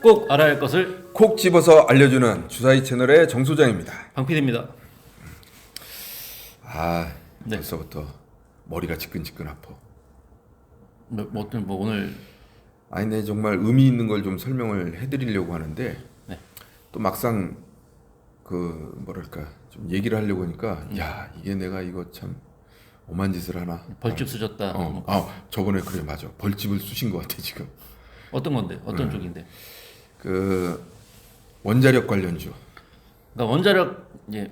꼭 알아야 할 것을 콕 집어서 알려주는 주사위 채널의 정 소장입니다. 방 PD입니다. 네. 벌써부터 머리가 지끈지끈 아파. 뭐 오늘 아니, 내 정말 의미 있는 걸 좀 설명을 해드리려고 하는데 네. 또 막상 그 뭐랄까 좀 얘기를 하려고 하니까 야, 이게 내가 이거 참 오만 짓을 하나. 벌집 쓰셨다. 저번에 그래, 맞아. 벌집을 쑤신 것 같아 지금. 어떤 건데? 어떤 쪽인데? 그 원자력 관련주. 그러니까 원자력 이제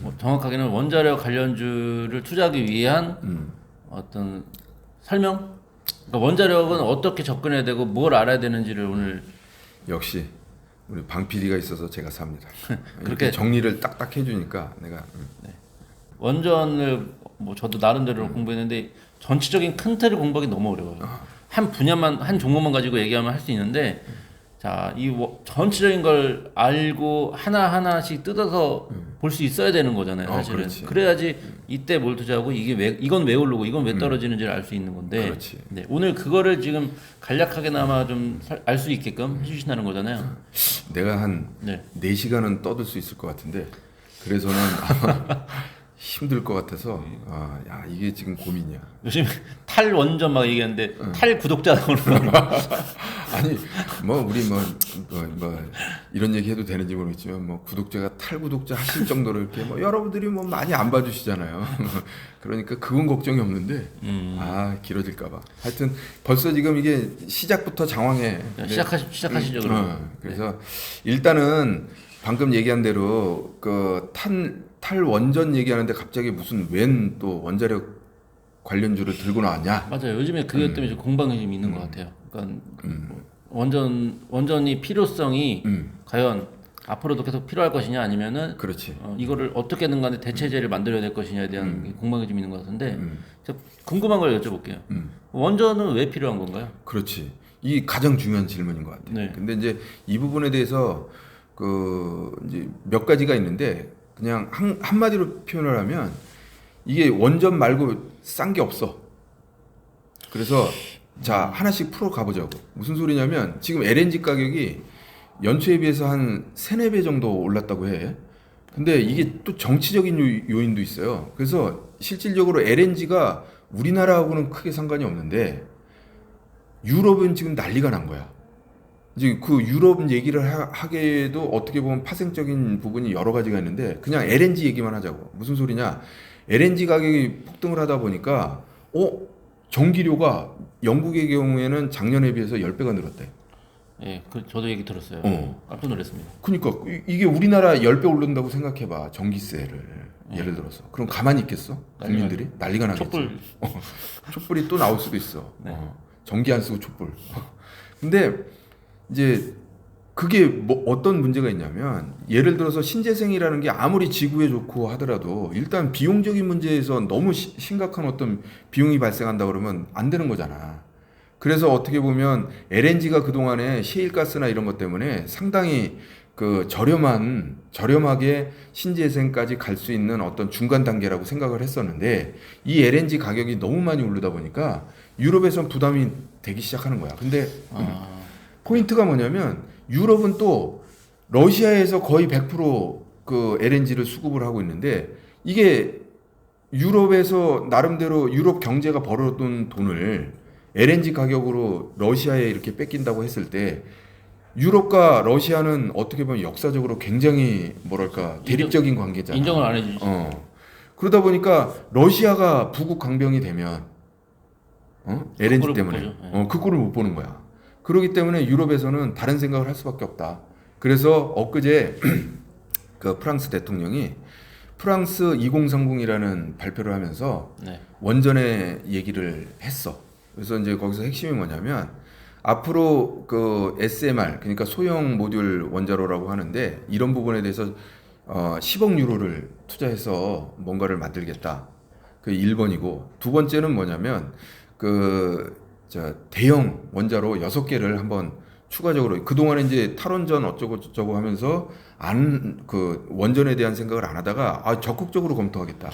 뭐 정확하게는 원자력 관련주를 투자하기 위한 어떤 설명? 그러니까 원자력은 어떻게 접근해야 되고 뭘 알아야 되는지를 오늘 역시 우리 방 PD가 있어서 제가 삽니다. 그렇게 이렇게 정리를 딱딱 해주니까 내가 원전을 뭐 저도 나름대로 공부했는데 전체적인 큰 틀을 공부하기 너무 어려워요. 한 분야만 한 종목만 가지고 얘기하면 할 수 있는데 자, 이 전체적인 걸 알고 하나하나씩 뜯어서 볼 수 있어야 되는 거잖아요, 사실은. 그렇지. 그래야지 이때 뭘 투자하고 이건 왜 오르고 이건 왜 떨어지는지를 알 수 있는 건데. 그렇지. 네, 오늘 그거를 지금 간략하게나마 좀 알 수 있게끔 해주신다는 거잖아요. 내가 한 네. 4시간은 떠들 수 있을 것 같은데 그래서는 아마 힘들 것 같아서 야, 이게 지금 고민이야. 요즘 탈원전 막 얘기하는데 탈 구독자 나오는 거. 아니 뭐 우리 뭐 이런 얘기 해도 되는지 모르겠지만 뭐 구독자가 탈구독자 하실 정도로 이렇게 뭐 여러분들이 뭐 많이 안 봐주시잖아요. 그러니까 그건 걱정이 없는데 길어질까봐. 하여튼 벌써 지금 이게 시작부터 장황해. 시작하시죠 그럼. 그래서 일단은 방금 얘기한 대로 그 탈원전 얘기하는데 갑자기 무슨 웬 또 원자력 관련주를 들고 나왔냐? 맞아요. 요즘에 그것 때문에 좀 공방이 있는 것 같아요. 그러니까 원전이 필요성이 과연 앞으로도 계속 필요할 것이냐 아니면은 그렇지. 이거를 어떻게든 간에 대체제를 만들어야 될 것이냐에 대한 공방이 좀 있는 것 같은데 제가 궁금한 걸 여쭤볼게요. 원전은 왜 필요한 건가요? 그렇지. 이 가장 중요한 질문인 것 같아요. 네. 근데 이제 이 부분에 대해서 그 이제 몇 가지가 있는데 그냥 한마디로 표현을 하면 이게 원전 말고 싼 게 없어. 그래서 자, 하나씩 풀어 가보자고. 무슨 소리냐면 지금 LNG 가격이 연초에 비해서 한 3-4배 정도 올랐다고 해. 근데 이게 또 정치적인 요인도 있어요. 그래서 실질적으로 LNG가 우리나라하고는 크게 상관이 없는데 유럽은 지금 난리가 난 거야. 이제 그 유럽 얘기를 하기에도 어떻게 보면 파생적인 부분이 여러 가지가 있는데 그냥 LNG 얘기만 하자고. 무슨 소리냐? LNG 가격이 폭등을 하다 보니까 전기료가 영국의 경우에는 작년에 비해서 10배가 늘었대. 예, 저도 얘기 들었어요. 깜짝 놀랐습니다. 그러니까 이게 우리나라 10배 오른다고 생각해봐. 전기세를 예를 들어서. 그럼 가만히 있겠어? 국민들이? 난리가 나겠지. 촛불. 촛불이 또 나올 수도 있어. 네. 전기 안 쓰고 촛불. 근데 이제 그게 뭐 어떤 문제가 있냐면 예를 들어서 신재생이라는 게 아무리 지구에 좋고 하더라도 일단 비용적인 문제에서 너무 심각한 어떤 비용이 발생한다 그러면 안 되는 거잖아. 그래서 어떻게 보면 LNG가 그동안에 셰일가스나 이런 것 때문에 상당히 그 저렴하게 신재생까지 갈 수 있는 어떤 중간 단계라고 생각을 했었는데 이 LNG 가격이 너무 많이 오르다 보니까 유럽에선 부담이 되기 시작하는 거야. 근데 포인트가 뭐냐면 유럽은 또 러시아에서 거의 100% LNG를 수급을 하고 있는데 이게 유럽에서 나름대로 유럽 경제가 벌어둔 돈을 LNG 가격으로 러시아에 이렇게 뺏긴다고 했을 때 유럽과 러시아는 어떻게 보면 역사적으로 굉장히 뭐랄까 대립적인 관계잖아. 인정을 안 해주죠. 그러다 보니까 러시아가 부국 강병이 되면 LNG 때문에 그 꼴을 못 보는 거야. 그렇기 때문에 유럽에서는 다른 생각을 할 수밖에 없다. 그래서 엊그제 그 프랑스 대통령이 프랑스 2030이라는 발표를 하면서 원전의 얘기를 했어. 그래서 이제 거기서 핵심이 뭐냐면 앞으로 그 SMR 그러니까 소형 모듈 원자로라고 하는데 이런 부분에 대해서 10억 유로를 투자해서 뭔가를 만들겠다. 그 1번이고 두 번째는 뭐냐면 대형 원자로 6개를 한번 추가적으로 그동안에 이제 탈원전 어쩌고 저쩌고 하면서 원전에 대한 생각을 안 하다가 적극적으로 검토하겠다.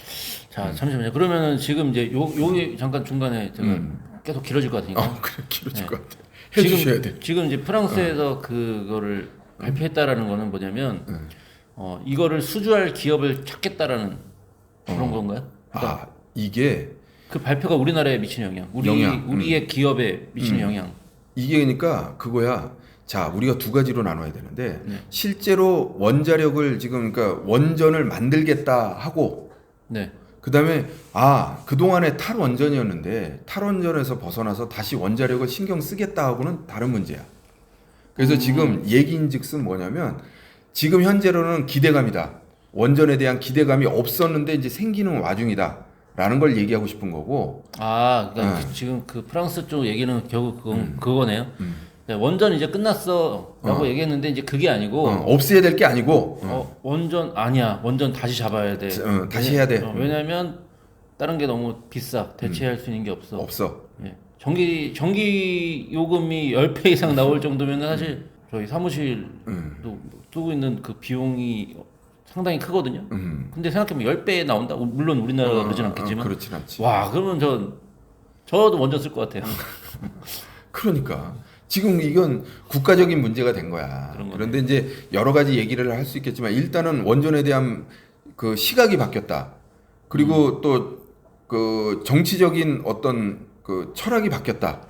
자, 잠시만요. 그러면은 지금 이제 요게 잠깐 중간에 제가 계속 길어질 것 같으니까. 그래, 길어질 것 같아. 해주셔야 돼. 지금 이제 프랑스에서 그거를 발표했다라는 거는 뭐냐면 이거를 수주할 기업을 찾겠다라는 그런 건가요? 그러니까 아 이게 그 발표가 우리나라에 미치는 영향, 우리의 기업에 미치는 영향. 이게 그러니까 그거야. 자, 우리가 두 가지로 나눠야 되는데 네. 실제로 원자력을 지금 그러니까 원전을 만들겠다 하고 네. 그다음에 그동안에 탈원전이었는데 탈원전에서 벗어나서 다시 원자력을 신경 쓰겠다 하고는 다른 문제야. 그래서 지금 얘기인즉슨 뭐냐면 지금 현재로는 기대감이다. 원전에 대한 기대감이 없었는데 이제 생기는 와중이다. 라는 걸 얘기하고 싶은 거고. 그러니까 지금 그 프랑스 쪽 얘기는 결국 그거네요. 네, 원전 이제 끝났어라고 얘기했는데 이제 그게 아니고 없애야 될 게 아니고 원전 아니야. 원전 다시 잡아야 돼. 다시 해야 돼. 왜냐면 다른 게 너무 비싸. 대체할 수 있는 게 없어. 없어. 예. 전기 요금이 10배 이상 나올 정도면 사실 저희 사무실도 쓰고 있는 그 비용이 상당히 크거든요. 근데 생각해보면 10배 나온다. 물론 우리나라가 그러진 않겠지만. 그렇진 않지. 와, 그러면 저도 원전 쓸 것 같아요. 그러니까 지금 이건 국가적인 문제가 된 거야. 그런 그런데 이제 여러 가지 얘기를 할 수 있겠지만 일단은 원전에 대한 그 시각이 바뀌었다. 그리고 또 그 정치적인 어떤 그 철학이 바뀌었다.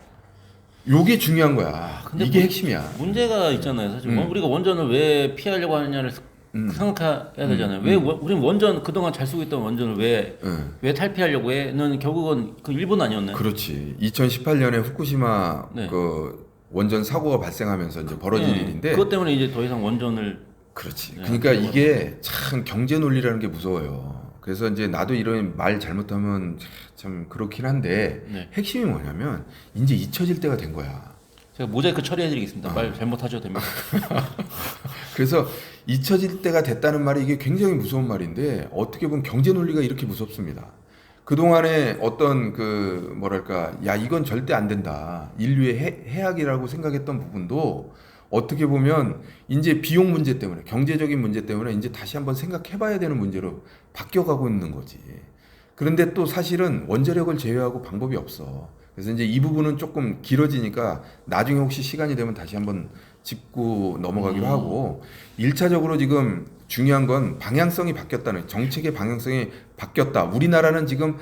요게 중요한 거야. 근데 이게 핵심이야. 문제가 있잖아요. 사실 우리가 원전을 왜 피하려고 하느냐를 생각해야 되잖아요. 왜 우리는 원전 그동안 잘 쓰고 있던 원전을 왜 탈피하려고 해?는 결국은 그 일본 아니었나요? 그렇지. 2018년에 후쿠시마 네. 그 원전 사고가 발생하면서 이제 벌어진 일인데. 그것 때문에 이제 더 이상 원전을 그렇지. 네, 그러니까 이게 참 경제 논리라는 게 무서워요. 그래서 이제 나도 이런 말 잘못하면 참 그렇긴 한데 네. 핵심이 뭐냐면 이제 잊혀질 때가 된 거야. 제가 모자이크 처리해드리겠습니다. 말 잘못하셔도 됩니다. 그래서 잊혀질 때가 됐다는 말이 이게 굉장히 무서운 말인데 어떻게 보면 경제 논리가 이렇게 무섭습니다. 그동안에 어떤 그 뭐랄까 이건 절대 안 된다. 인류의 해악이라고 생각했던 부분도 어떻게 보면 이제 비용 문제 때문에 경제적인 문제 때문에 이제 다시 한번 생각해봐야 되는 문제로 바뀌어가고 있는 거지. 그런데 또 사실은 원자력을 제외하고 방법이 없어. 그래서 이제 이 부분은 조금 길어지니까 나중에 혹시 시간이 되면 다시 한번 짚고 넘어가기로 하고 1차적으로 지금 중요한 건 방향성이 바뀌었다는 정책의 방향성이 바뀌었다. 우리나라는 지금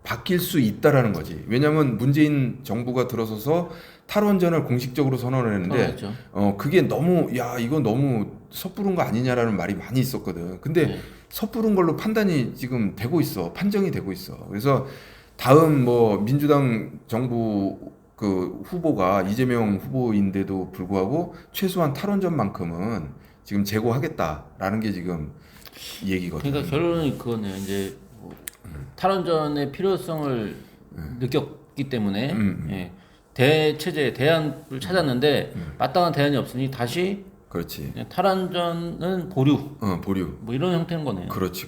바뀔 수 있다라는 거지. 왜냐하면 문재인 정부가 들어서서 탈원전을 공식적으로 선언을 했는데 그게 너무 이거 너무 섣부른 거 아니냐라는 말이 많이 있었거든. 근데 섣부른 걸로 판단이 지금 되고 있어. 판정이 되고 있어. 그래서 다음 뭐 민주당 정부 그 후보가 이재명 후보인데도 불구하고 최소한 탈원전만큼은 지금 제고하겠다라는 게 지금 얘기거든요. 그러니까 결론은 그거네요. 이제 탈원전의 필요성을 느꼈기 때문에 대체제 대안을 찾았는데 마땅한 대안이 없으니 다시 그렇지. 탈원전은 보류. 보류. 뭐 이런 형태인 거네요. 그렇지.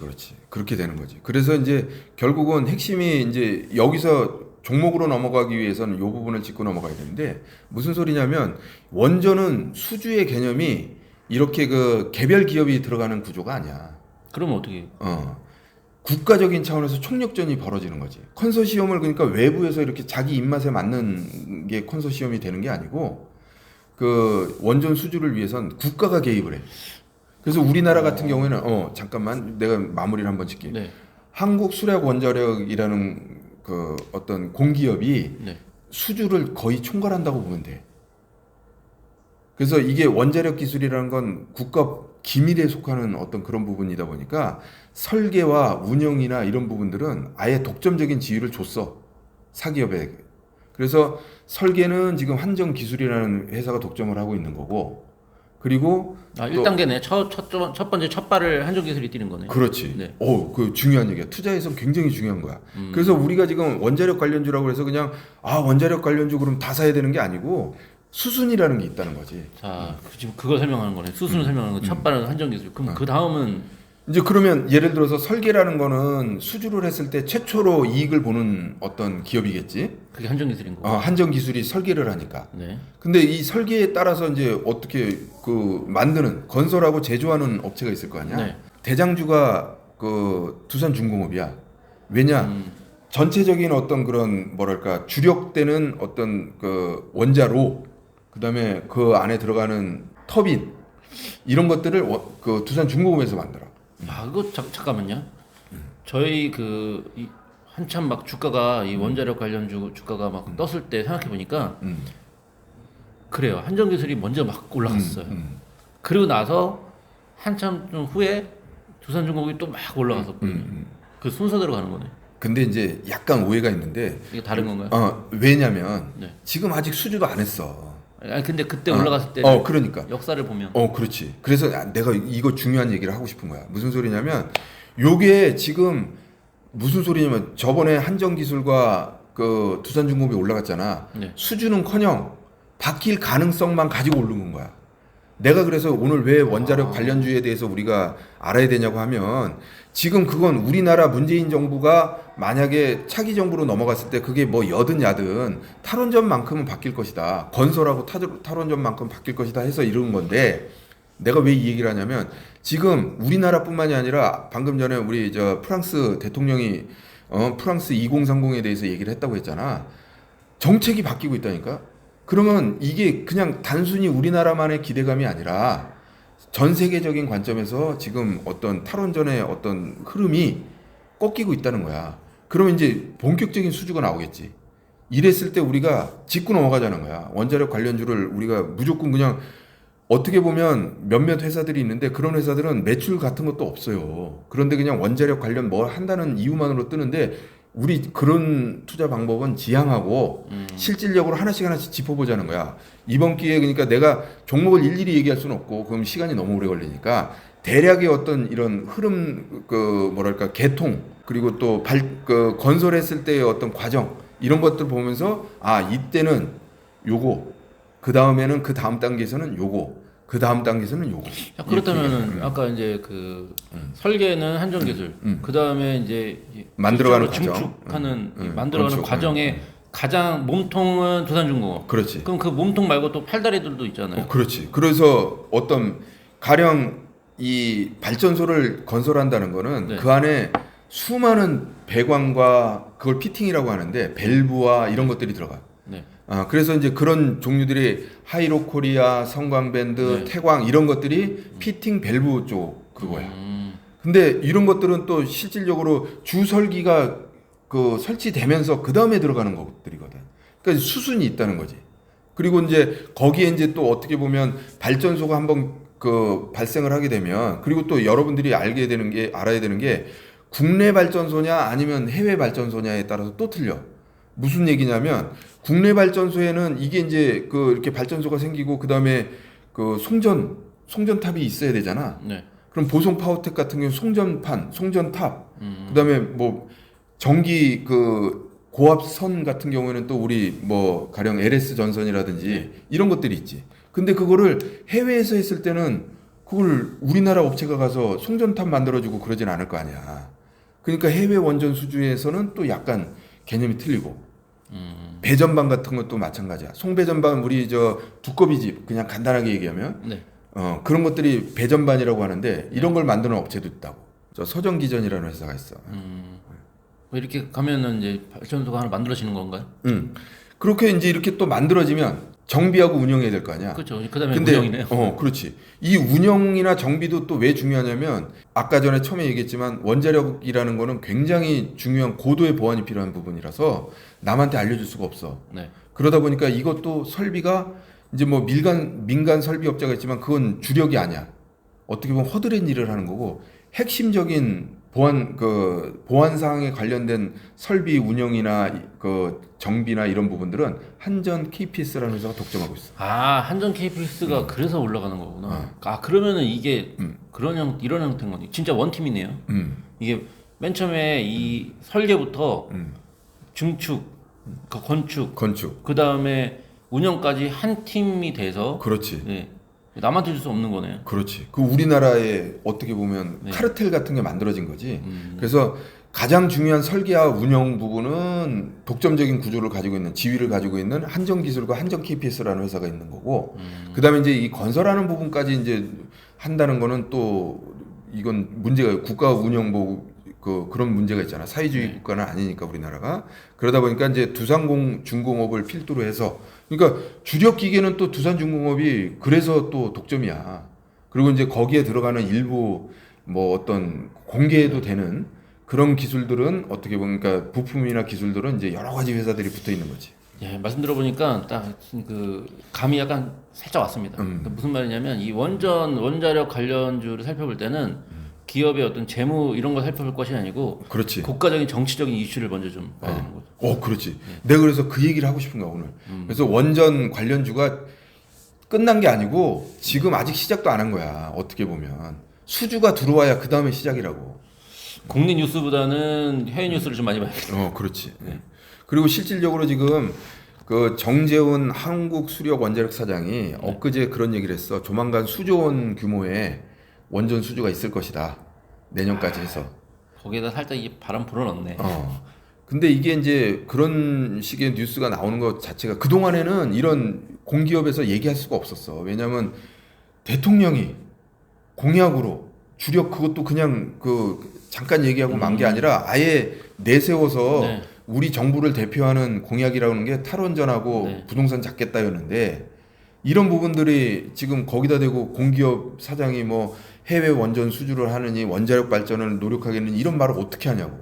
그렇게 되는 거지. 그래서 이제 결국은 핵심이 이제 여기서 종목으로 넘어가기 위해서는 이 부분을 짚고 넘어가야 되는데 무슨 소리냐면 원전은 수주의 개념이 이렇게 그 개별 기업이 들어가는 구조가 아니야. 그러면 어떻게? 국가적인 차원에서 총력전이 벌어지는 거지. 컨소시엄을 그러니까 외부에서 이렇게 자기 입맛에 맞는 게 컨소시엄이 되는 게 아니고 그 원전 수주를 위해선 국가가 개입을 해. 그래서 우리나라 같은 경우에는 잠깐만 내가 마무리를 한번 짓게. 네. 한국수력원자력이라는 그 어떤 공기업이 수주를 거의 총괄한다고 보면 돼. 그래서 이게 원자력 기술이라는 건 국가 기밀에 속하는 어떤 그런 부분이다 보니까 설계와 운영이나 이런 부분들은 아예 독점적인 지위를 줬어. 사기업에. 그래서 설계는 지금 한정기술이라는 회사가 독점을 하고 있는 거고 그리고 1단계네. 첫 번째 첫 발을 한정기술이 뛰는 거네. 그렇지. 네. 그 중요한 얘기야. 투자에서 굉장히 중요한 거야. 그래서 우리가 지금 원자력 관련주라고 해서 그냥 원자력 관련주 그럼 다 사야 되는 게 아니고 수순이라는 게 있다는 거지. 자, 지금 그걸 설명하는 거네. 수순을 설명하는 거. 첫 발은 한정기술. 그럼 그 다음은 이제 그러면 예를 들어서 설계라는 거는 수주를 했을 때 최초로 이익을 보는 어떤 기업이겠지. 그게 한정기술인 거고. 한정기술이 설계를 하니까. 네. 근데 이 설계에 따라서 이제 어떻게 그 만드는 건설하고 제조하는 업체가 있을 거 아니야. 네. 대장주가 그 두산중공업이야. 왜냐? 전체적인 어떤 그런 뭐랄까 주력되는 어떤 그 원자로 그다음에 그 안에 들어가는 터빈 이런 것들을 그 두산중공업에서 만들어. 아, 그거 잠깐만요. 저희 한참 막 주가가 이 원자력 관련 주가가 막 떴을 때 생각해 보니까 그래요. 한전기술이 먼저 막 올라갔어요. 그리고 나서 한참 좀 후에 두산중공업이 또 막 올라갔었거든요. 그 순서대로 가는 거네. 근데 이제 약간 오해가 있는데 이게 다른 건가요? 왜냐면 네. 지금 아직 수주도 안 했어. 아니 근데 그때 올라갔을 때 그러니까. 역사를 보면 그렇지. 그래서 내가 이거 중요한 얘기를 하고 싶은 거야. 무슨 소리냐면 요게 지금 무슨 소리냐면 저번에 한전기술과 그 두산중공업이 올라갔잖아. 네. 수주는커녕 바뀔 가능성만 가지고 오르는 거야. 내가 그래서 오늘 왜 원자력 관련주에 대해서 우리가 알아야 되냐고 하면 지금 그건 우리나라 문재인 정부가 만약에 차기 정부로 넘어갔을 때 그게 뭐 여든 야든 탈원전만큼은 바뀔 것이다. 건설하고 탈원전만큼 바뀔 것이다 해서 이런 건데 내가 왜 이 얘기를 하냐면 지금 우리나라뿐만이 아니라 방금 전에 우리 저 프랑스 대통령이 프랑스 2030에 대해서 얘기를 했다고 했잖아. 정책이 바뀌고 있다니까. 그러면 이게 그냥 단순히 우리나라만의 기대감이 아니라 전 세계적인 관점에서 지금 어떤 탈원전의 어떤 흐름이 꺾이고 있다는 거야. 그러면 이제 본격적인 수주가 나오겠지. 이랬을 때 우리가 짚고 넘어가자는 거야. 원자력 관련주를 우리가 무조건 그냥 어떻게 보면 몇몇 회사들이 있는데 그런 회사들은 매출 같은 것도 없어요. 그런데 그냥 원자력 관련 뭘 한다는 이유만으로 뜨는데 우리 그런 투자 방법은 지양하고 실질적으로 하나씩 짚어보자는 거야. 이번 기회에 그러니까 내가 종목을 일일이 얘기할 수는 없고 그럼 시간이 너무 오래 걸리니까 대략의 어떤 이런 흐름 뭐랄까 개통 그리고 또 건설했을 때의 어떤 과정 이런 것들 보면서 이때는 요거 그 다음에는 그 다음 단계에서는 요거 그 다음 단계에서는 요거. 자, 그렇다면은 아까 이제 설계는 한전기술, 그 다음에 이제 만들어가는 과정, 증축하는 만들어가는 과정에 가장 몸통은 두산중공업. 그렇지. 그럼 그 몸통 말고 또 팔다리들도 있잖아요. 그렇지. 그래서 어떤 가령 이 발전소를 건설한다는 거는 네. 그 안에 수많은 배관과 그걸 피팅이라고 하는데 밸브와 이런 것들이 들어가. 네. 그래서 이제 그런 종류들이 하이로코리아, 성광밴드, 네. 태광 이런 것들이 피팅 밸브 쪽 그거야. 근데 이런 것들은 또 실질적으로 주설기가 설치되면서 그 다음에 들어가는 것들이거든. 그러니까 수순이 있다는 거지. 그리고 이제 거기에 이제 또 어떻게 보면 발전소가 한번 발생을 하게 되면 그리고 또 여러분들이 알아야 되는 게 국내 발전소냐 아니면 해외 발전소냐에 따라서 또 틀려. 무슨 얘기냐면 국내 발전소에는 이게 이제 이렇게 발전소가 생기고 그 다음에 송전탑이 있어야 되잖아. 네. 그럼 보성 파워텍 같은 경우 송전판, 송전탑, 그 다음에 뭐 전기 고압선 같은 경우에는 또 우리 뭐 가령 LS 전선이라든지 이런 것들이 있지. 근데 그거를 해외에서 했을 때는 그걸 우리나라 업체가 가서 송전탑 만들어주고 그러진 않을 거 아니야. 그러니까 해외 원전 수주에서는 또 약간 개념이 틀리고 배전반 같은 것도 마찬가지야. 송배전반 우리 두꺼비집 그냥 간단하게 얘기하면 네. 그런 것들이 배전반이라고 하는데 이런 걸 만드는 업체도 있다고. 서정기전이라는 회사가 있어. 이렇게 가면은 이제 발전소가 하나 만들어지는 건가요? 그렇게 이제 이렇게 또 만들어지면 정비하고 운영해야 될 거 아니야. 그렇죠. 그다음에 운영이네요. 그렇지. 이 운영이나 정비도 또 왜 중요하냐면 아까 전에 처음에 얘기했지만 원자력이라는 거는 굉장히 중요한 고도의 보안이 필요한 부분이라서 남한테 알려줄 수가 없어. 네. 그러다 보니까 이것도 설비가 이제 뭐 민간 설비업자가 있지만 그건 주력이 아니야. 어떻게 보면 허드렛 일을 하는 거고 핵심적인 보안 사항에 관련된 설비 운영이나 정비나 이런 부분들은 한전 KPS라는 회사가 독점하고 있어. 한전 KPS가 그래서 올라가는 거구나. 그러면은 이게 이런 형태인 거네. 진짜 원팀이네요. 이게 맨 처음에 이 설계부터 증축, 건축, 그 다음에 운영까지 한 팀이 돼서. 그렇지. 네. 남한테 줄 수 없는 거네요. 그렇지. 우리나라에 어떻게 보면 네. 카르텔 같은 게 만들어진 거지. 그래서 가장 중요한 설계와 운영 부분은 독점적인 구조를 가지고 있는 지위를 가지고 있는 한전기술과 한전 KPS라는 회사가 있는 거고, 그다음에 이제 이 건설하는 부분까지 이제 한다는 거는 또 이건 문제가 국가 운영부 그런 문제가 있잖아. 사회주의 국가는 아니니까 우리나라가. 그러다 보니까 이제 두산중공업을 필두로 해서 그러니까 주력 기계는 또 두산중공업이 그래서 또 독점이야. 그리고 이제 거기에 들어가는 일부 뭐 어떤 공개해도 되는 그런 기술들은 어떻게 보면 그러니까 부품이나 기술들은 이제 여러 가지 회사들이 붙어 있는 거지. 예, 말씀 들어보니까 딱 그 감이 약간 살짝 왔습니다. 그러니까 무슨 말이냐면 이 원자력 관련주를 살펴볼 때는 기업의 어떤 재무 이런 거 살펴볼 것이 아니고 그렇지. 국가적인 정치적인 이슈를 먼저 좀 봐야 되는 거죠. 그렇지. 내가 그래서 그 얘기를 하고 싶은 거야 오늘. 그래서 원전 관련주가 끝난 게 아니고 지금 아직 시작도 안 한 거야. 어떻게 보면 수주가 들어와야 그 다음에 시작이라고. 국내 뉴스보다는 해외 뉴스를 좀 많이 봐야겠다. 그렇지. 그리고 실질적으로 지금 그 정재훈 한국수력원자력 사장이 엊그제 그런 얘기를 했어. 조만간 수조 원 규모의 원전 수주가 있을 것이다. 내년까지 해서. 거기에다 살짝 이 바람 불어넣네. 근데 이게 이제 그런 식의 뉴스가 나오는 것 자체가 그동안에는 이런 공기업에서 얘기할 수가 없었어. 왜냐면 대통령이 공약으로 주력 그것도 그냥 그 잠깐 얘기하고 만 게 아니라 아예 내세워서 네. 우리 정부를 대표하는 공약이라는 게 탈원전하고 네. 부동산 잡겠다였는데 이런 부분들이 지금 거기다 대고 공기업 사장이 뭐 해외 원전 수주를 하느니 원자력 발전을 노력하겠느니 이런 말을 어떻게 하냐고.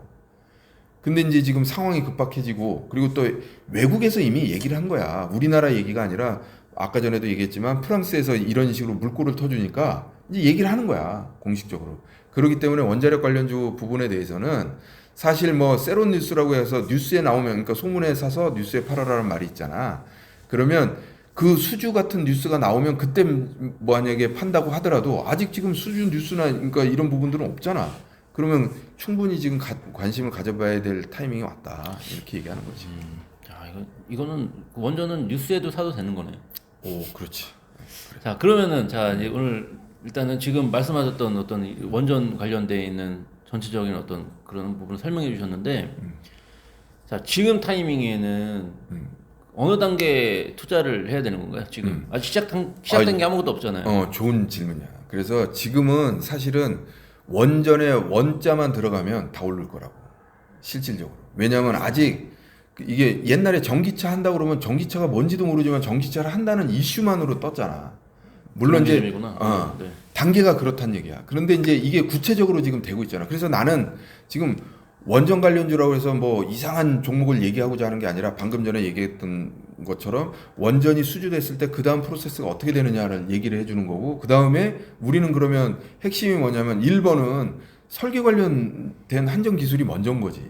근데 이제 지금 상황이 급박해지고 그리고 또 외국에서 이미 얘기를 한 거야. 우리나라 얘기가 아니라 아까 전에도 얘기했지만 프랑스에서 이런 식으로 물꼬를 터주니까 이제 얘기를 하는 거야. 공식적으로. 그렇기 때문에 원자력 관련주 부분에 대해서는 사실 뭐 세론 뉴스라고 해서 뉴스에 나오면 그러니까 소문에 사서 뉴스에 팔아라는 말이 있잖아. 그러면 그 수주 같은 뉴스가 나오면 그때 만약에 판다고 하더라도 아직 지금 수주 뉴스나 그러니까 이런 부분들은 없잖아. 그러면 충분히 지금 관심을 가져봐야 될 타이밍이 왔다. 이렇게 얘기하는 거지. 자, 이거는 원전은 뉴스에도 사도 되는 거네요. 오, 그렇지. 자, 그러면은 자, 이제 오늘 일단은 지금 말씀하셨던 어떤 이 원전 관련돼 있는 전체적인 어떤 그런 부분을 설명해 주셨는데 자, 지금 타이밍에는 어느 단계 투자를 해야 되는 건가요? 지금 아직 시작된 게 아무것도 없잖아요. 좋은 질문이야. 그래서 지금은 사실은 원전에 원자만 들어가면 다 오를 거라고. 실질적으로. 왜냐하면 아직 이게 옛날에 전기차 한다고 그러면 전기차가 뭔지도 모르지만 전기차를 한다는 이슈만으로 떴잖아. 물론 이제 네. 단계가 그렇단 얘기야. 그런데 이제 이게 구체적으로 지금 되고 있잖아. 그래서 나는 지금 원전 관련주라고 해서 뭐 이상한 종목을 얘기하고자 하는 게 아니라 방금 전에 얘기했던 것처럼 원전이 수주됐을 때 그 다음 프로세스가 어떻게 되느냐를 얘기를 해주는 거고 그 다음에 우리는 그러면 핵심이 뭐냐면 1번은 설계 관련된 한전 기술이 먼저인 거지.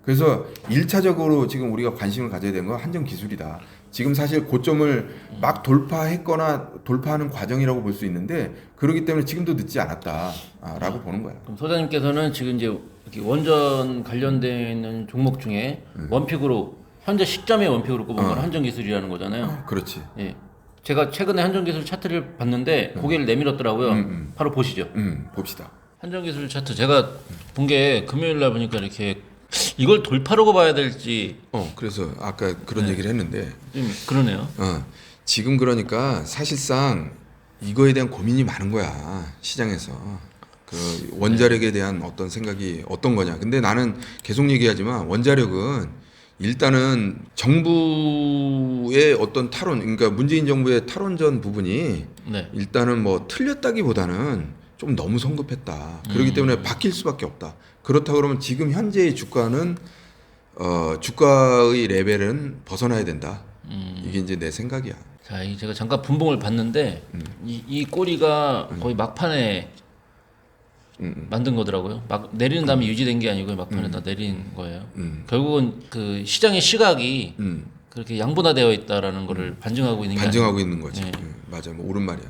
그래서 1차적으로 지금 우리가 관심을 가져야 되는 건 한전 기술이다. 지금 사실 고점을 막 돌파했거나 돌파하는 과정이라고 볼 수 있는데 그렇기 때문에 지금도 늦지 않았다라고 보는 거야. 그럼 소장님께서는 지금 이제 이렇게 원전 관련돼 있는 종목 중에 원픽으로 현재 시점의 원픽으로 꼽은 건 한전 기술이라는 거잖아요. 그렇지. 예. 제가 최근에 한전 기술 차트를 봤는데 고개를 내밀었더라고요. 바로 보시죠. 봅시다. 한전 기술 차트 제가 본 게 금요일 날 보니까 이렇게 이걸 돌파라고 봐야 될지 그래서 아까 그런 얘기를 했는데 좀 그러네요. 지금 그러니까 사실상 이거에 대한 고민이 많은 거야 시장에서. 그 원자력에 대한 어떤 생각이 어떤 거냐. 근데 나는 계속 얘기하지만 원자력은 일단은 정부의 어떤 탈원, 그러니까 문재인 정부의 탈원전 부분이 네. 일단은 뭐 틀렸다기보다는 좀 너무 성급했다. 그렇기 때문에 바뀔 수밖에 없다. 그렇다 그러면 지금 현재의 주가는 주가의 레벨은 벗어나야 된다. 이게 이제 내 생각이야. 자, 제가 잠깐 분봉을 봤는데 이 꼬리가 거의 막판에 만든 거더라고요. 막 내리는 다음에 유지된 게 아니고 막판에 다 내린 거예요. 결국은 그 시장의 시각이 그렇게 양분화되어 있다라는 거를 반증하고 있는 게 반증하고 있는 거지. 네. 맞아, 뭐 옳은 말이야.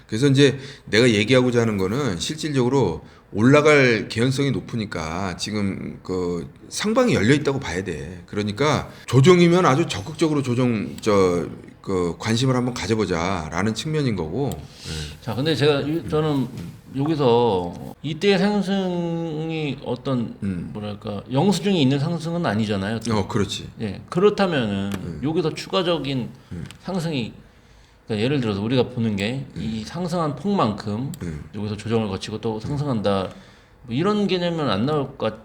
그래서 이제 내가 얘기하고자 하는 거는 실질적으로 올라갈 개연성이 높으니까 지금 그 상방이 열려 있다고 봐야 돼. 그러니까 조정이면 아주 적극적으로 그 관심을 한번 가져보자라는 측면인 거고. 자, 근데 저는 여기서 이때의 상승이 어떤 뭐랄까 영수증이 있는 상승은 아니잖아요. 그렇지. 예, 그렇다면은 여기서 추가적인 상승이 그러니까 예를 들어서 우리가 보는 게 이 상승한 폭만큼 여기서 조정을 거치고 또 상승한다 뭐 이런 개념은 안 나올 것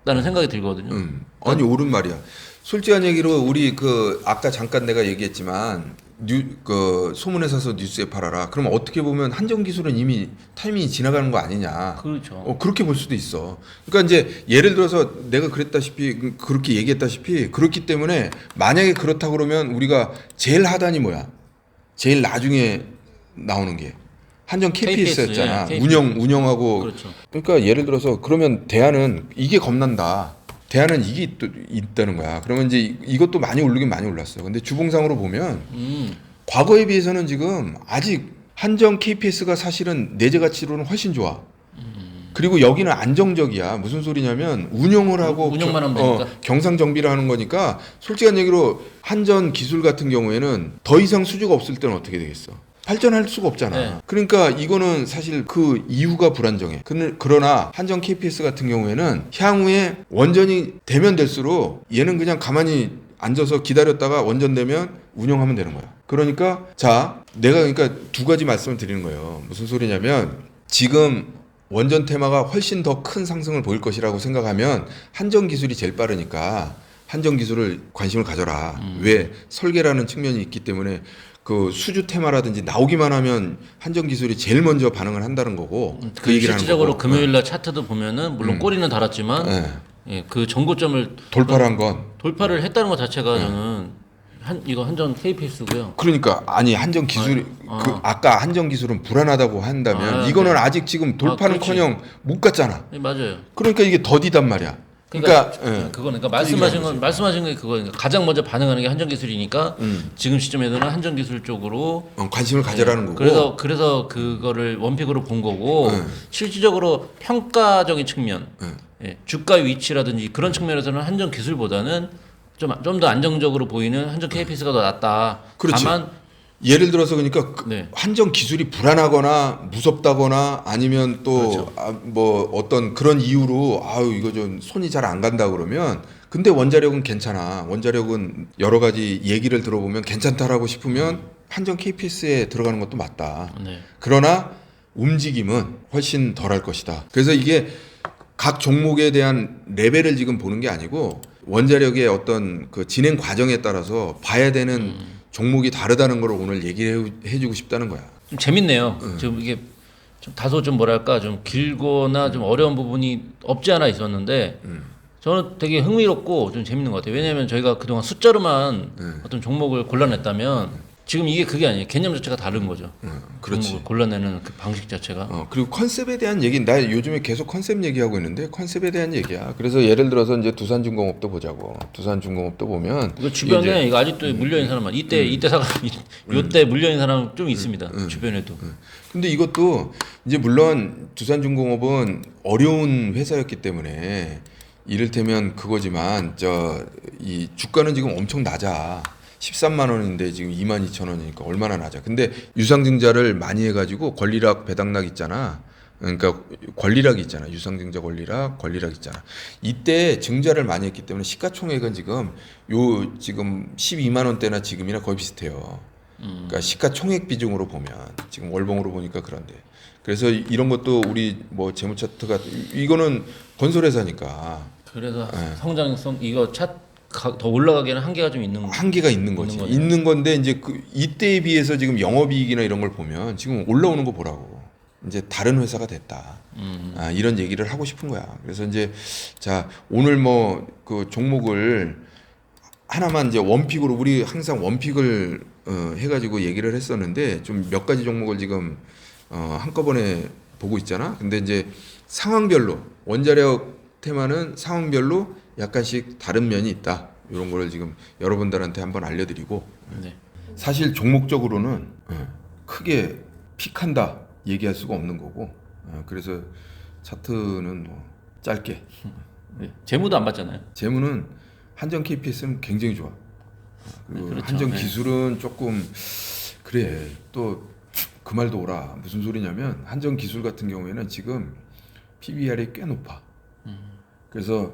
다는 생각이 들거든요. 아니 옳은 말이야. 솔직한 얘기로 우리 그 아까 잠깐 내가 얘기했지만 그 소문에 사서 뉴스에 팔아라. 그럼 어떻게 보면 한정기술은 이미 타이밍이 지나가는 거 아니냐. 그렇죠. 그렇게 볼 수도 있어. 그러니까 이제 예를 들어서 내가 그랬다시피 그렇게 얘기했다시피 그렇기 때문에 만약에 그렇다 그러면 우리가 제일 하단이 뭐야? 제일 나중에 나오는 게 한정 KPS였잖아. KPS. 운영하고. 그렇죠. 그러니까 예를 들어서 그러면 대안은 이게 겁난다. 대안은 이게 또 있다는 거야. 그러면 이제 이것도 많이 오르긴 많이 올랐어. 근데 주봉상으로 보면 과거에 비해서는 지금 아직 한정 KPS가 사실은 내재 가치로는 훨씬 좋아. 그리고 여기는 안정적이야. 무슨 소리냐면 운영을 하고 운영만 하면 되니까. 경상 정비를 하는 거니까 솔직한 얘기로 한전 기술 같은 경우에는 더 이상 수주가 없을 때는 어떻게 되겠어? 발전할 수가 없잖아. 네. 그러니까 이거는 사실 그 이유가 불안정해. 그러나 한전 KPS 같은 경우에는 향후에 원전이 되면 될수록 얘는 그냥 가만히 앉아서 기다렸다가 원전되면 운영하면 되는 거야. 그러니까 자, 내가 그러니까 두 가지 말씀을 드리는 거예요. 무슨 소리냐면 지금 원전 테마가 훨씬 더 큰 상승을 보일 것이라고 생각하면 한전 기술이 제일 빠르니까 한전 기술을 관심을 가져라. 왜? 설계라는 측면이 있기 때문에 그 수주 테마라든지 나오기만 하면 한전 기술이 제일 먼저 반응을 한다는 거고 그 얘기를 하는 실질적으로 거고. 금요일 날 차트도 보면은 물론 꼬리는 달았지만 네. 예, 그 전고점을 돌파한 건 돌파를 했다는 것 자체가 저는 이거 한전 KPS고요. 그러니까 아니 한전 기술이 그 아까 한전 기술은 불안하다고 한다면 이거는 네. 아직 지금 돌파는커녕 못 갔잖아. 예, 맞아요. 그러니까 이게 더디단 말이야. 그러니까 예. 그거니까 말씀하신 게 그거니까 가장 먼저 반응하는 게 한전 기술이니까 지금 시점에서는 한전 기술 쪽으로 관심을 가져라는 거고. 그래서 그거를 원픽으로 본 거고 실질적으로 평가적인 측면, 예, 주가 위치라든지 그런 측면에서는 한전 기술보다는 좀 더 안정적으로 보이는 한전 KPS가 더 낫다. 그렇지. 다만 예를 들어서 그러니까 네. 한전 기술이 불안하거나 무섭다거나 아니면 또 그렇죠. 뭐 어떤 그런 이유로 아유 이거 좀 손이 잘 안 간다 그러면 근데 원자력은 괜찮아. 원자력은 여러 가지 얘기를 들어보면 괜찮다라고 싶으면 한전 KPS에 들어가는 것도 맞다. 네. 그러나 움직임은 훨씬 덜할 것이다. 그래서 이게 각 종목에 대한 레벨을 지금 보는 게 아니고 원자력의 어떤 그 진행 과정에 따라서 봐야 되는 종목이 다르다는 걸 오늘 얘기해주고 싶다는 거야. 좀 재밌네요. 지금 이게 좀 다소 좀 뭐랄까 좀 길거나 좀 어려운 부분이 없지 않아 있었는데 저는 되게 흥미롭고 좀 재밌는 것 같아요. 왜냐하면 저희가 그동안 숫자로만 어떤 종목을 골라냈다면 지금 이게 그게 아니에요. 개념 자체가 다른 거죠. 그렇지. 종목을 골라내는 그 방식 자체가. 그리고 컨셉에 대한 얘기, 나 요즘에 계속 컨셉 얘기하고 있는데 컨셉에 대한 얘기야. 그래서 예를 들어서 이제 두산중공업도 보자고. 두산중공업도 보면 이거 주변에 이거 아직도 물려있는 사람만 이때 사가 요때 물려있는 사람 좀 있습니다. 주변에도. 근데 이것도 이제 물론 두산중공업은 어려운 회사였기 때문에 이를테면 그거지만 이 주가는 지금 엄청 낮아. 13만 원인데 지금 22,000원이니까 얼마나 낮아. 근데 유상증자를 많이 해가지고 권리락 배당락 있잖아. 그러니까 권리락이 있잖아. 유상증자 권리락 있잖아. 이때 증자를 많이 했기 때문에 시가총액은 지금 지금 12만 원대나 지금이나 거의 비슷해요. 그러니까 시가총액 비중으로 보면 지금 월봉으로 보니까 그런데. 그래서 이런 것도 우리 뭐 재무차트가 이거는 건설회사니까. 그래서 성장성 이거 더 올라가기에는 한계가 좀 있는 한계가 있는 거지. 있는 건데 이제 이때에 비해서 지금 영업이익이나 이런 걸 보면 지금 올라오는 거 보라고. 이제 다른 회사가 됐다. 이런 얘기를 하고 싶은 거야. 그래서 이제 자 오늘 뭐 그 종목을 하나만 이제 원픽으로 우리 항상 원픽을 해가지고 얘기를 했었는데 좀 몇 가지 종목을 지금 한꺼번에 보고 있잖아. 근데 이제 상황별로 원자력 테마는 상황별로 약간씩 다른 면이 있다. 이런 거를 지금 여러분들한테 한번 알려드리고 네. 사실 종목적으로는 크게 픽한다 얘기할 수가 없는 거고 그래서 차트는 뭐 짧게 네. 재무도 안 받잖아요. 재무는 한전 KPS는 굉장히 좋아. 그리고 그렇죠. 한전 기술은 조금 그래 또 그 말도 오라. 무슨 소리냐면 한전 기술 같은 경우에는 지금 PBR이 꽤 높아. 그래서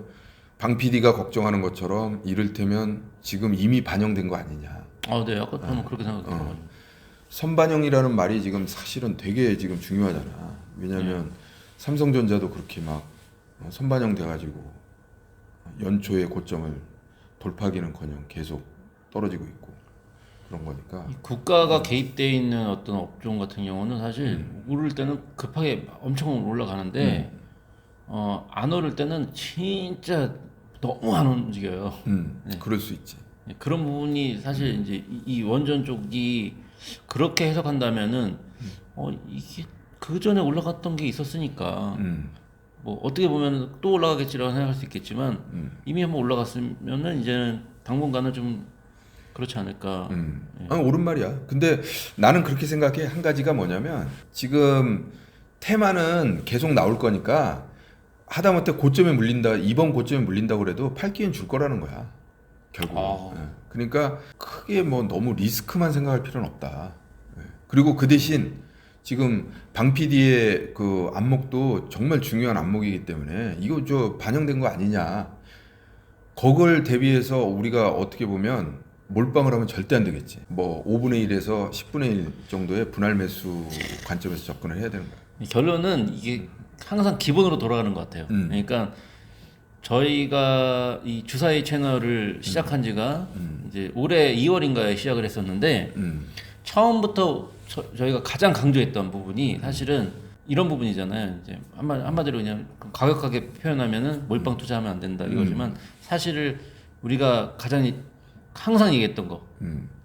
방 PD가 걱정하는 것처럼 이를테면 지금 이미 반영된 거 아니냐. 네. 아까 저는 그렇게 생각해요. 선반영이라는 말이 지금 사실은 되게 지금 중요하잖아. 왜냐하면 삼성전자도 그렇게 막 선반영 돼가지고 연초의 고점을 돌파하기는커녕 계속 떨어지고 있고 그런 거니까. 이 국가가 개입돼 있는 어떤 업종 같은 경우는 사실 오를 때는 급하게 엄청 올라가는데 안 오를 때는 진짜 너무 안 움직여요. 네. 그럴 수 있지. 네, 그런 부분이 사실 이제 이 원전 쪽이 그렇게 해석한다면은 이게 그 전에 올라갔던 게 있었으니까 뭐 어떻게 보면 또 올라가겠지라고 생각할 수 있겠지만 이미 한번 올라갔으면은 이제는 당분간은 좀 그렇지 않을까. 아니, 옳은 말이야. 근데 나는 그렇게 생각해. 한 가지가 뭐냐면 지금 테마는 계속 나올 거니까 하다못해 고점에 물린다, 이번 고점에 물린다고 그래도 팔 기회는 줄 거라는 거야. 결국. 그러니까 크게 뭐 너무 리스크만 생각할 필요는 없다. 예. 그리고 그 대신 지금 방 PD의 그 안목도 정말 중요한 안목이기 때문에 이거 저 반영된 거 아니냐. 그걸 대비해서 우리가 어떻게 보면 몰빵을 하면 절대 안 되겠지. 뭐 5분의 1에서 10분의 1 정도의 분할 매수 관점에서 접근을 해야 되는 거야. 결론은 이게 항상 기본으로 돌아가는 것 같아요. 그러니까 저희가 이 주사위 채널을 시작한 지가 이제 올해 2월인가에 시작을 했었는데 처음부터 저희가 가장 강조했던 부분이 사실은 이런 부분이잖아요. 이제 한마디로 그냥 가격하게 표현하면은 몰빵 투자하면 안 된다 이거지만 사실을 우리가 가장 항상 얘기했던 거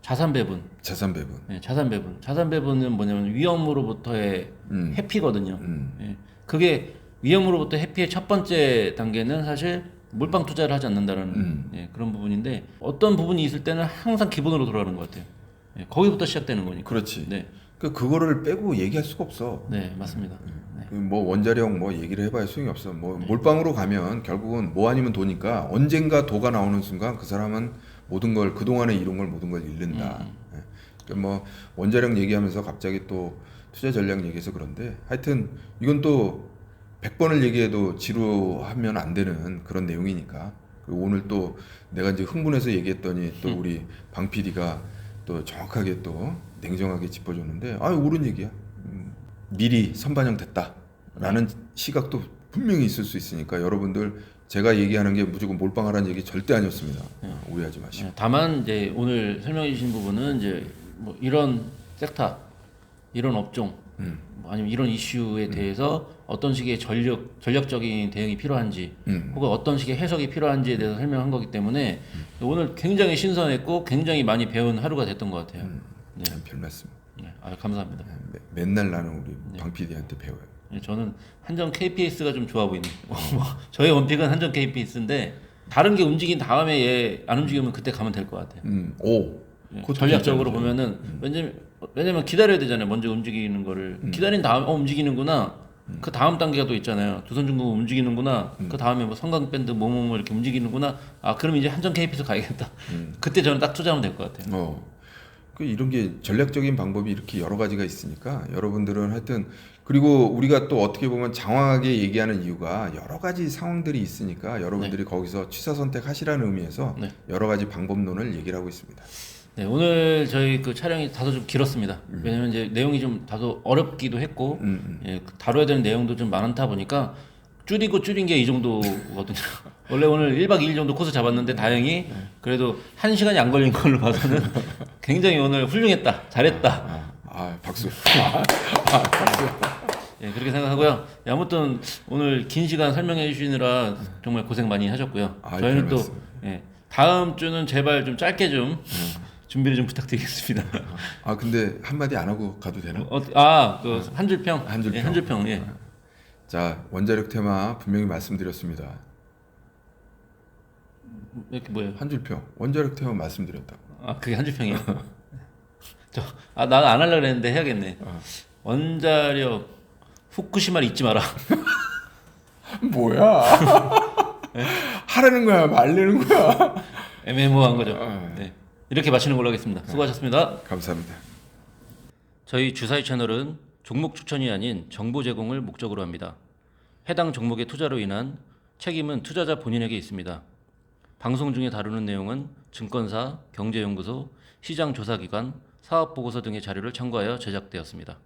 자산 배분. 자산 배분. 네, 자산 배분. 자산 배분은 뭐냐면 위험으로부터의 회피거든요. 예, 그게 위험으로부터 회피의 첫 번째 단계는 사실 몰빵 투자를 하지 않는다는 예, 그런 부분인데 어떤 부분이 있을 때는 항상 기본으로 돌아가는 것 같아요. 예, 거기부터 시작되는 거니까. 그렇지. 네, 그거를 빼고 얘기할 수가 없어. 네, 맞습니다. 네. 뭐 원자력 뭐 얘기를 해봐야 소용이 없어. 뭐 몰빵으로 가면 결국은 뭐 아니면 도니까 언젠가 도가 나오는 순간 그 사람은 모든 걸 그동안에 이룬 걸 모든 걸 잃는다. 예. 그러니까 뭐 원자력 얘기하면서 갑자기 또 투자 전략 얘기해서 그런데 하여튼 이건 또 100번을 얘기해도 지루하면 안 되는 그런 내용이니까. 그리고 오늘 또 내가 이제 흥분해서 얘기했더니 또 우리 방 PD가 또 정확하게 또 냉정하게 짚어줬는데 옳은 얘기야. 미리 선반영 됐다라는 시각도 분명히 있을 수 있으니까 여러분들 제가 얘기하는 게 무조건 몰빵하라는 얘기 절대 아니었습니다. 오해하지 마시고. 다만 이제 오늘 설명해 주신 부분은 이제 뭐 이런 섹터, 이런 업종, 뭐 아니면 이런 이슈에 대해서 어떤 식의 전략적인 대응이 필요한지, 혹은 어떤 식의 해석이 필요한지에 대해서 설명한 거기 때문에 오늘 굉장히 신선했고 굉장히 많이 배운 하루가 됐던 것 같아요. 네. 별 말씀. 네, 감사합니다. 맨날 나는 우리 방 PD한테 배워요. 네, 저는 한정 KPS가 좀 좋아 보이는. 저의 원픽은 한정 KPS인데 다른 게 움직인 다음에 얘 안 움직이면 그때 가면 될 것 같아요. 오. 예, 전략적으로 보면은 왜냐면 기다려야 되잖아요. 먼저 움직이는 거를 기다린 다음 움직이는구나. 그 다음 단계가 또 있잖아요. 두선중공 움직이는구나. 그 다음에 뭐 성강밴드 뭐뭐뭐 이렇게 움직이는구나. 그럼 이제 한정 KPS 가야겠다. 그때 저는 딱 투자하면 될 것 같아요. 이런 게 전략적인 방법이 이렇게 여러 가지가 있으니까 여러분들은 하여튼 그리고 우리가 또 어떻게 보면 장황하게 얘기하는 이유가 여러 가지 상황들이 있으니까 여러분들이 거기서 취사 선택하시라는 의미에서 여러 가지 방법론을 얘기를 하고 있습니다. 네, 오늘 저희 그 촬영이 다소 좀 길었습니다. 왜냐면 이제 내용이 좀 다소 어렵기도 했고, 예, 다뤄야 되는 내용도 좀 많다 보니까 줄인 게 이 정도거든요. 원래 오늘 1박 2일 정도 코스 잡았는데 다행히 그래도 1시간이 안 걸린 걸로 봐서는 굉장히 오늘 훌륭했다. 잘했다. 박수. 박수. 예, 그렇게 생각하고요. 예, 아무튼 오늘 긴 시간 설명해 주시느라 정말 고생 많이 하셨고요. 저희는 또 다음 주는 제발 좀 짧게 좀 준비를 좀 부탁드리겠습니다. 근데 한마디 안 하고 가도 되나? 그 한 줄평. 한 줄평. 예, 한 줄평. 예. 자, 원자력 테마 분명히 말씀드렸습니다. 이렇게 뭐예요? 한 줄평. 원자력 테마 말씀드렸다. 그게 한 줄평이에요. 나는 안 하려고 했는데 해야겠네. 원자력 후쿠시마를 잊지 마라. 뭐야? 하라는 거야, 말리는 거야? 애매모호한 거죠. 네. 이렇게 마치는 걸로 하겠습니다. 수고하셨습니다. 감사합니다. 저희 주사위 채널은 종목 추천이 아닌 정보 제공을 목적으로 합니다. 해당 종목의 투자로 인한 책임은 투자자 본인에게 있습니다. 방송 중에 다루는 내용은 증권사, 경제연구소, 시장조사기관, 사업보고서 등의 자료를 참고하여 제작되었습니다.